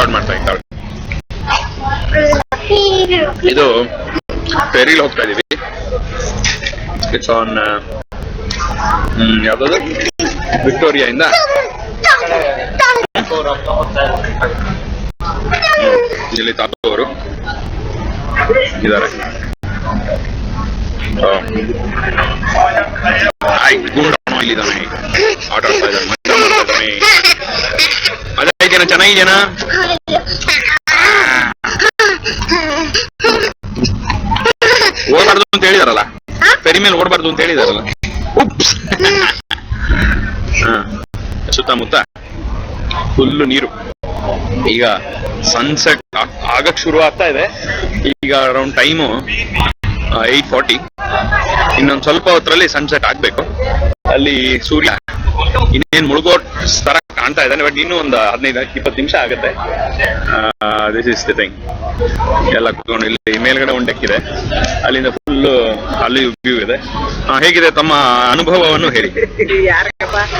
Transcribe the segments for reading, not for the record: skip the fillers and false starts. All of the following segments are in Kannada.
ರೆಕಾರ್ಡ್ ಮಾಡ್ತಾ ಇದ್ದಾಳೆ. ಇದು ಫೆರಿಲ್ ಹೋಗ್ತಾ ಇದೀವಿ. ಇಟ್ಸ್ ಆನ್ ಯಾವ್ದು ವಿಕ್ಟೋರಿಯಾ ಇಂದ ಇಲ್ಲಿ ತಾತು ಅವರು ಇದ್ದಾರೆ. ಇಲ್ಲಿದ್ದಾನೆ, ಆಟ ಆಡ್ತಾ ಇದ್ದಾನೆ, ಮಜಾ ಮಾಡ್ತಾ ಇದ್ದಾನೆ. ಅದೇನ ಚೆನ್ನಾಗಿದೆನಾ? ಓಡಬಾರ್ದು ಅಂತ ಹೇಳಿದಾರಲ್ಲ, ಫೆರಿ ಮೇಲೆ ಓಡಬಾರ್ದು ಅಂತ ಹೇಳಿದಾರಲ್ಲ. ಉಪ್ಸ್. ಸುತ್ತಮುತ್ತ ಫುಲ್ಲು ನೀರು. ಈಗ ಸನ್ಸೆಟ್ ಆಗಕ್ ಶುರು ಆಗ್ತಾ ಇದೆ. ಈಗ ಅರೌಂಡ್ ಟೈಮು 8:40. ಇನ್ನೊಂದು ಸ್ವಲ್ಪ ಹೊತ್ತರಲ್ಲಿ ಸನ್ಸೆಟ್ ಆಗ್ಬೇಕು. ಅಲ್ಲಿ ಸೂರ್ಯ ಇನ್ನೇನು ಮುಳುಗೋ ತರ ಕಾಣ್ತಾ ಇದ್ದಾನೆ. ಬಟ್ ಇನ್ನೂ ಒಂದು 15-20 ನಿಮಿಷ ಆಗುತ್ತೆ. This is the thing. ಎಲ್ಲ ಕುತ್ಕೊಂಡು ಇಲ್ಲಿ ಮೇಲ್ಗಡೆ ಒಂದು ಡೆಕ್ ಇದೆ, ಅಲ್ಲಿಂದ ಫುಲ್ ಅಲ್ಲಿ ವ್ಯೂ ಇದೆ. ಹೇಗಿದೆ ತಮ್ಮ ಅನುಭವವನ್ನು ಹೇಳಿ.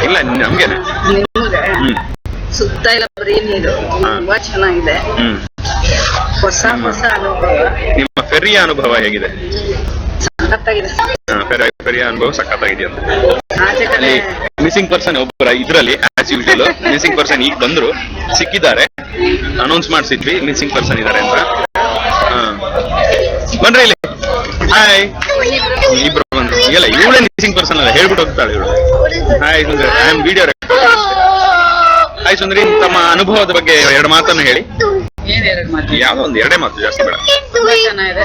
ಇಲ್ಲ ನಮ್ಗೇನೆ. ಸುತ್ತ ಇಲ್ಲ ಬರೀ ನೀರು, ತುಂಬಾ ಚೆನ್ನಾಗಿದೆ. ಹೊಸ ಹೊಸ ಅನುಭವ. ನಿಮ್ಮ ಫೆರಿಯ ಅನುಭವ ಹೇಗಿದೆ? ಸಖತ್ತಾಗಿದೆ. ಫೆರಿಯ ಅನುಭವ ಸಖತ್ತಾಗಿದೆ ಅಂತ. ಅಲ್ಲಿ ಮಿಸ್ಸಿಂಗ್ ಪರ್ಸನ್ ಒಬ್ಬರ ಇದ್ರಲ್ಲಿ ಆಸ್ ಯೂಶುವಲ್ ಮಿಸ್ಸಿಂಗ್ ಪರ್ಸನ್ ಈಗ ಬಂದ್ರು, ಸಿಕ್ಕಿದ್ದಾರೆ. ಅನೌನ್ಸ್ ಮಾಡಿಸಿದ್ವಿ ಮಿಸ್ಸಿಂಗ್ ಪರ್ಸನ್ ಇದ್ದಾರೆ ಅಂತ. ಬನ್ರಿ ಇಲ್ಲಿ. ಹಾಯ್. ಇಬ್ರು ಬಂದ್ರು. ಇಲ್ಲ ಇವಳೇ ಮಿಸ್ಸಿಂಗ್ ಪರ್ಸನ್ ಅಲ್ಲ, ಹೇಳ್ಬಿಟ್ಟು ಹೋಗ್ತಾಳೆ ಇವಳು. ಹಾಯ್ ಸುಂದರಿ, ಐ ಆಮ್ ವಿಡಿಯೋ. ಹಾಯ್ ಸುಂದರಿ, ತಮ್ಮ ಅನುಭವದ ಬಗ್ಗೆ 2 ಮಾತನ್ನು ಹೇಳಿ. ಯಾವ್ದೋ ಒಂದು 2 ಮಾತು, ಜಾಸ್ತಿ ಬೇಡ. ತುಂಬಾ ಚೆನ್ನಾಗಿದೆ.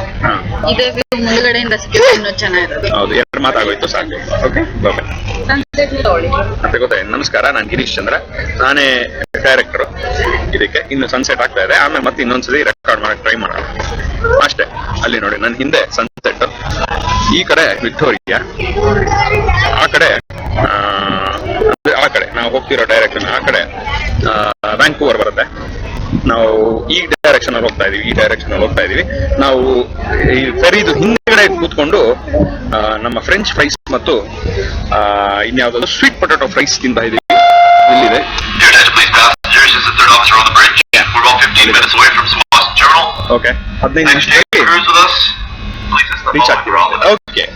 ಇದೇ ಮುಂದ್ಗಡೆಯಿಂದ ಸಿಕ್ಕಿದ್ರೆ ಇನ್ನೂ ಚೆನ್ನಾಗಿರೋದು. ಹೌದು, 2 ಮಾತಾಗೋಯ್ತು ಸಾಕು. ಓಕೆ, ಬಾಯ್. ಅಂತ ಗೊತ್ತಾಯ್ತು. ನಮಸ್ಕಾರ, ನಾನು ಗಿರೀಶ್ ಚಂದ್ರ, ನಾನೇ ಡೈರೆಕ್ಟರ್ ಇದಕ್ಕೆ. ಇನ್ನು ಸನ್ಸೆಟ್ ಆಗ್ತಾ ಇದೆ, ಆಮೇಲೆ ಮತ್ತೆ ಇನ್ನೊಂದ್ಸತಿ ರೆಕಾರ್ಡ್ ಮಾಡಕ್ ಟ್ರೈ ಮಾಡೋಣ ಅಷ್ಟೇ. ಅಲ್ಲಿ ನೋಡಿ, ನನ್ನ ಹಿಂದೆ ಸನ್ಸೆಟ್, ಈ ಕಡೆ ವಿಕ್ಟೋರಿಯಾ, ಆ ಕಡೆ ನಾವು ಹೋಗ್ತಿರೋ ಡೈರೆಕ್ಷನ್ ಆ ಕಡೆ ವ್ಯಾಂಕೂವರ್ ಬರುತ್ತೆ. ನಾವು ಈ ಡೈರೆಕ್ಷನ್ ಅಲ್ಲಿ ಹೋಗ್ತಾ ಇದೀವಿ. ನಾವು ಈ ಫೆರಿದು ಹಿಂದ್ಗಡೆ ಕೂತ್ಕೊಂಡು ನಮ್ಮ ಫ್ರೆಂಚ್ ಫ್ರೈಸ್ ಮತ್ತು ಇನ್ಯಾವುದಾದ್ರು ಸ್ವೀಟ್ ಪೊಟ್ಯಾಟೊ ಫ್ರೈಸ್ ತಿಂತಾ ಇದೀವಿ. ಇಲ್ಲಿದೆ. ಓಕೆ, 15 ನಿಮಿಷ ರೀಚ್ ಆಗ್ತೀವಿ. ಓಕೆ.